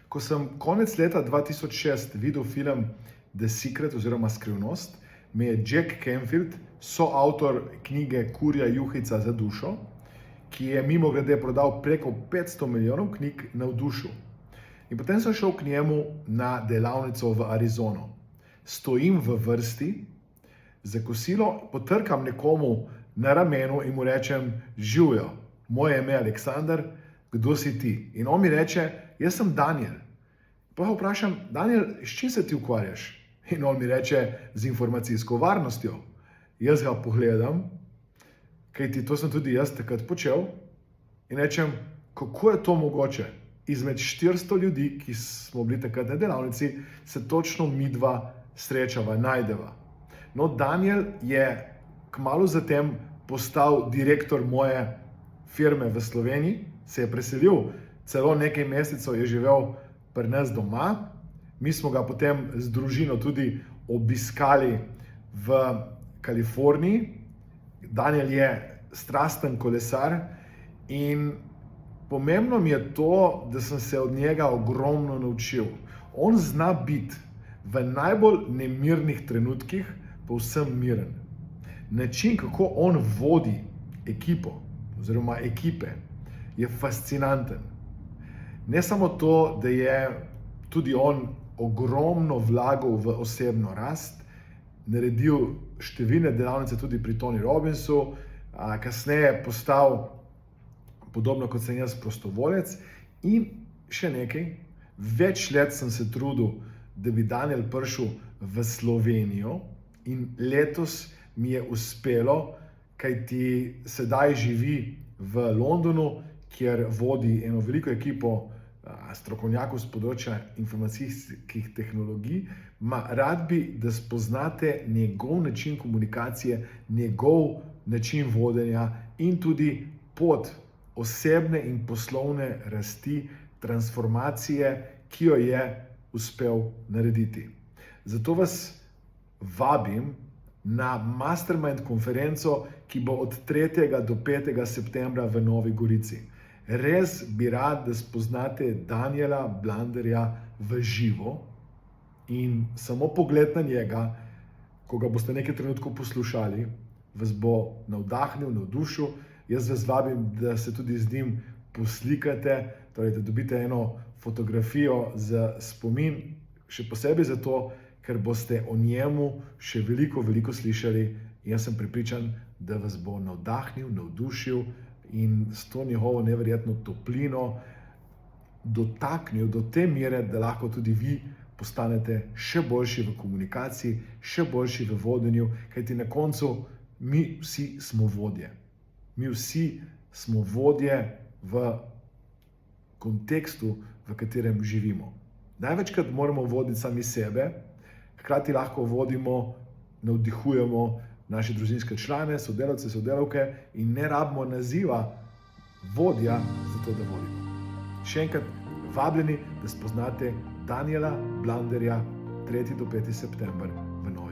Ko sem konec leta 2006 videl film The Secret oziroma Skrivnost, me je Jack Canfield, soavtor knjige Kurja juhica za dušo, ki je mimogrede prodal preko 500 milijonov knjig, navdušil. In potem sem šel k njemu na delavnico v Arizono. Stojim v vrsti za kosilo, potrkam nekomu na ramenu in mu rečem: "Živjo, moje ime je Aleksandar, kdo si ti?" In on mi reče: "Jaz sem Daniel." Pa ga vprašam: "Daniel, s čim se ti ukvarjaš?" In on mi reče: "Z informacijsko varnostjo." Jaz ga pogledam, kajti to sem tudi jaz takrat počel, in rečem: "Kako je to mogoče? Izmed 400 ljudi, ki smo bili takrat na delavnici, se točno midva srečava, najdeva." No, Daniel je kmalu zatem postal direktor moje firme v Sloveniji, se je preselil, celo nekaj mesecev je živel pri nas doma. Mi smo ga potem z družino tudi obiskali v Kaliforniji. Daniel je strasten kolesar in pomembno mi je to, da sem se od njega ogromno naučil. On zna biti v najbolj nemirnih trenutkih povsem miren. Način, kako on vodi ekipo oziroma ekipe, je fascinanten. Ne samo to, da je tudi on ogromno vlagal v osebno rast, naredil številne delavnice tudi pri Tony Robbinsu, kasneje postal, podobno kot sem jaz, prostovoljec in še nekaj, več let sem se trudil, da bi Daniel prišel v Slovenijo in letos mi je uspelo, kajti sedaj živi v Londonu, kjer vodi eno veliko ekipo strokovnjakov z področja informacijskih tehnologij. Rad bi, da spoznate njegov način komunikacije, njegov način vodenja in tudi pot osebne in poslovne rasti, transformacije, ki jo je uspel narediti. Zato vas vabim na Mastermind konferenco, ki bo od 3. do 5. septembra v Novi Gorici. Res bi rad, da spoznate Daniela Blanderja v živo in samo pogled na njega, ko ga boste nekaj trenutkov poslušali, vas bo navdahnil, navdušil. Jaz vas vabim, da se tudi z njim poslikate, torej da dobite eno fotografijo za spomin, še posebej zato, ker boste o njemu še veliko, veliko slišali. Jaz sem prepričan, da vas bo navdahnil, navdušil in s to njegovo neverjetno toplino dotaknil do te mere, da lahko tudi vi postanete še boljši v komunikaciji, še boljši v vodenju, kajti na koncu mi vsi smo vodje. Mi vsi smo vodje v kontekstu, v katerem živimo. Največkrat moramo voditi sami sebe, hkrati lahko vodimo, navdihujemo naše družinske člane, sodelavce, sodelavke in ne rabimo naziva vodja za to, da vodimo. Še enkrat vabljeni, da spoznate Daniela Blanderja 3. do 5. september v Novi